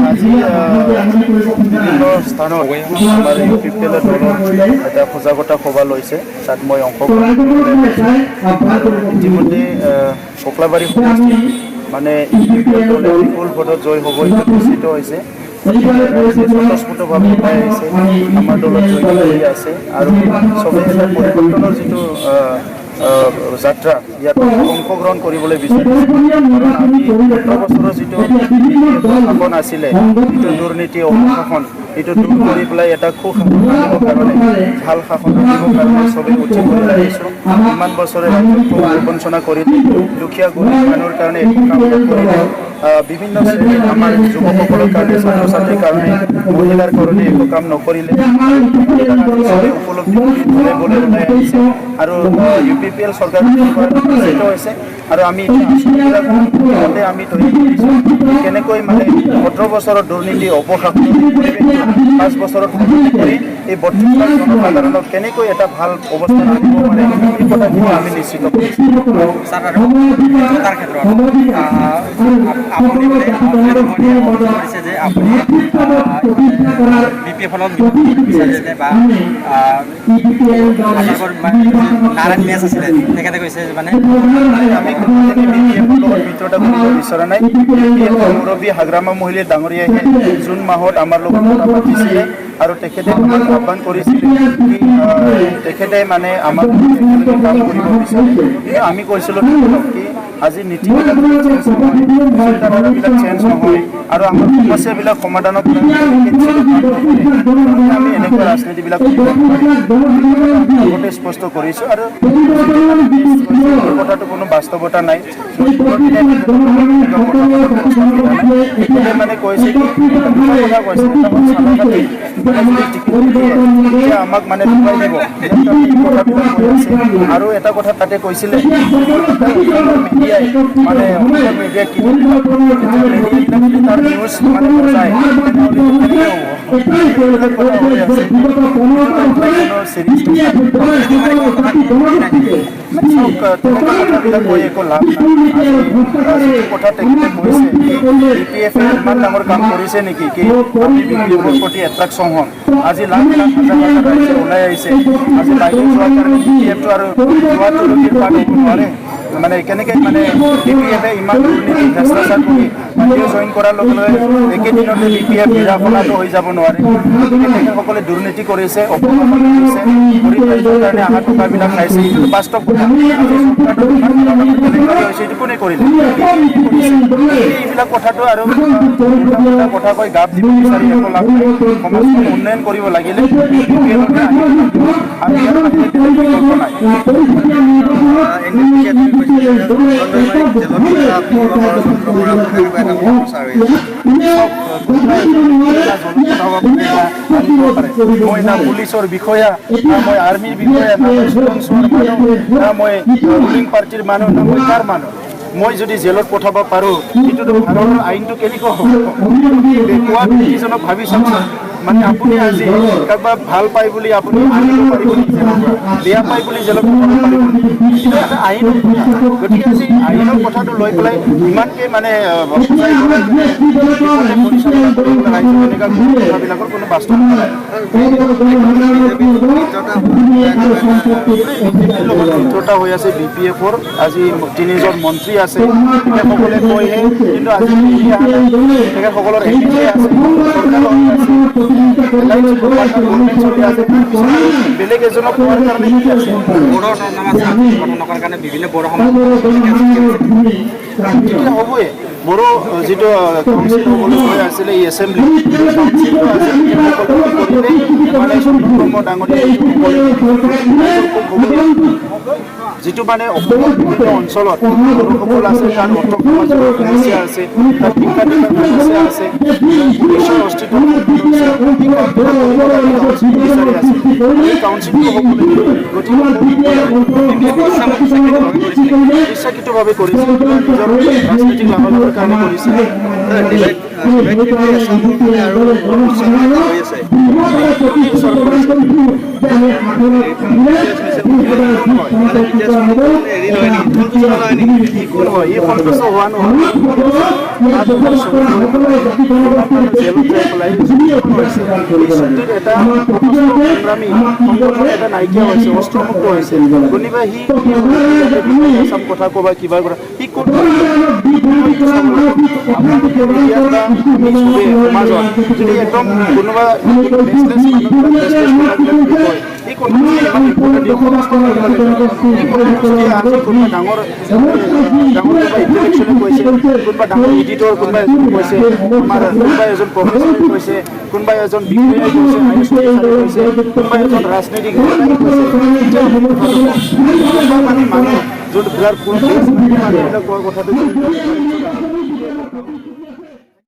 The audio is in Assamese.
আজি বিভিন্ন স্থানত আমাৰ UPPL দলৰ এটা সজাগতা সভা লৈছে, তাত মই অংশগ্ৰহণ ইতিমধ্যে ককলাবাৰী সমষ্টি মানে UPPL দলে বিপুল ভোটত জয় হ'ব এইটো নিশ্চিত হৈছে। স্বতঃস্ফূৰ্তভাৱে ওলাই আহিছে, আমাৰ দলত জড়িত হৈ আছে আৰু চবেই এটা পৰিৱৰ্তনৰ যিটো যাত্ৰা ইয়াত অংশগ্ৰহণ কৰিবলৈ বিচাৰিছে। কাৰণ আমি ১৮ বছৰৰ যিটো শাসন আছিলে, যিটো দুৰ্নীতি অনুশাসন, এইটো দূৰ কৰি পেলাই এটা সুশাসন আনিবৰ কাৰণে, ভাল শাসন আনিবৰ কাৰণে চবেই উঠি পৰি লাগিছোঁ। ইমান বছৰে বঞ্চনা কৰিলে, দুখীয়া গৰীব মানুহৰ কাৰণে একো কাম নকৰিলে, বিভিন্ন শ্ৰেণীৰ আমাৰ যুৱকসকলৰ কাৰণে, ছাত্ৰ ছাত্ৰীৰ কাৰণে, মহিলাৰ কাৰণে একো কাম নকৰিলে, চবেই উপলব্ধি কৰিবলৈ ওলাই আহিছে আৰু UPPL চৰকাৰ নিশ্চিত হৈছে। আৰু আমি আমি তৈৰি কৰিছোঁ কেনেকৈ মানে ১৮ বছৰৰ দুৰ্নীতি অপশাসন ৫ বছৰত কৰি এই ৩২ লাখ জনসাধাৰণক কেনেকৈ এটা ভাল অৱস্থান আনিব পাৰে, এই কথাখিনি আমি নিশ্চিত কৰিছোঁ। তাৰ ক্ষেত্ৰত আপুনি কৰিছে যে আপুনি BPF বিচাৰিছিলে বা নাৰায়ণ মেচ আছিলে, তেখেতে কৈছে মানে আমি BPF লগত মিত্ৰতা কৰিব বিচৰা নাই। BPF মুৰব্বী হাগ্ৰামা মহিলা ডাঙৰীয়াই জুন মাহত আমাৰ লগত কথা পাতিছিলে আৰু তেখেতে আমাক আহ্বান কৰিছিলে কি তেখেতে মানে আমাক কাম কৰিব বিচাৰে। কিন্তু আমি কৈছিলোঁ কি আজি নীতিবিলাক চেঞ্জ নহয়, চিন্তাধাৰাবিলাক চেঞ্জ নহয় আৰু আমাৰ সমস্যাবিলাক সমাধানৰ আমি এনেকুৱা ৰাজনীতিবিলাক আগতে স্পষ্ট কৰিছোঁ আৰু কথাটো কোনো বাস্তৱতা নাই। মানে কৈছে কি কথা কৈছে আমাক মানে ধুৱাই দিব কথাবিলাক কৈ আছে। আৰু এটা কথা তাতে কৈছিলে মিডিয়াই মানে মিডিয়া কি তাৰ নিউজ মানে বজায় কথা তেখেতে কৈছে BPF ইমান ডাঙৰ কাম কৰিছে নেকি কি BPFৰ প্ৰতি এট্ৰাকশ্যন হল। আজি লাখ লাখ হাজাৰ হাজাৰ ৰাইজে ওলাই আহিছে। আজি বাইদেউ যোৱাৰ কাৰণে BPFটো আৰু যোৱা তুলসীৰ পাত হ'ব নোৱাৰে। মানে কেনেকৈ মানে BPFে ইমান দুৰ্নীতি ভ্ৰষ্টাচাৰ কৰি বাহিৰ জইন কৰাৰ লগে লগে একেদিনতে BPF বিৰাখনাটো হৈ যাব নোৱাৰে। গতিকে তেখেতসকলে দুৰ্নীতি কৰিছে, অপশাসন কৰিছে, গৰীব ৰাইজৰ কাৰণে অহা টকাবিলাক খাইছে। এইটো বাস্তৱ কথা। এইটো কোনে কৰিলে? এইবিলাক কথাটো আৰু কথা কৈ গাপ দিব বিচাৰি একো লাভ নাই। সমাজখন উন্নয়ন কৰিব লাগিলে মই না পুলিচৰ বিষয়া, না মই আৰ্মিৰ বিষয়া, না মই না মই ৰুলিং পাৰ্টিৰ মানুহ, না মই কাৰ মানুহ। মই যদি জেলত পঠাব পাৰোঁ সেইটোতো ভাৰতৰ আইনটো কেনেকুৱা হ'ব? কোৱা ব্যক্তিজনক ভাবি চাওকচোন। মানে আপুনি আজি কাৰোবাক ভাল পায় বুলি আপুনি আনিব পাৰিব নেকি? বেয়া পায় বুলি জেলত পঠাব পাৰিব নেকি? এইটো এটা আইন। গতিকে আজি আইনৰ কথাটো লৈ পেলাই ইমানকৈ মানে কথাবিলাকৰ কোনো বাস্তৱতা নাই। মিত্ৰতা হৈ আছে BPFৰ। আজি 3জন মন্ত্ৰী আছে, তেখেতসকলে কয়হে, কিন্তু আজি তেখেতসকলৰ MLA আছে, বেলেগ এজনক কোৱাৰ কাৰণে কি আছে? গঠনৰ কাৰণে বিভিন্ন বড়ো সমাজ হ'বই। বড়ো যিটো কাউন্সিল হ'বলৈ গৈ আছিলে এই এছেম্বলি যিটো মানে অসমৰ বিভিন্ন অঞ্চলত বড়োসকল আছে, তাত অৰ্থ সমাজৰ সমস্যা আছে, তাত শিক্ষা দীক্ষাৰ সমস্যা আছে, পুলিচৰ অস্তিত্ব বিচাৰি আছে। এই কাউন্সিলটো হ'ব লাগিব। গতিকে ইচ্ছাকৃতভাৱে কৰিছে, নিজৰ ৰাজনৈতিক লাভালাভৰ কাৰণে কৰিছে। নাইকিয়া হৈছে অস্ত্ৰমুক্ত হৈছে কোনোবাই সি কথা ক'বা কিবা কৰা সি ক'ত সমাজত যদি একদম কোনোবা এই ডাঙৰ ইণ্টেলেকচুৱেলে কৈছে কোনোবা ডাঙৰ এডিটৰ কোনোবাই কৈছে আমাৰ কোনোবাই এজন প্ৰফেচৰে কৈছে কোনোবাই এজন বিষয়াই কৈছে কৈছে কোনোবাই এজন ৰাজনৈতিক মানে মানুহ যোন যাৰ কোনো কথাটো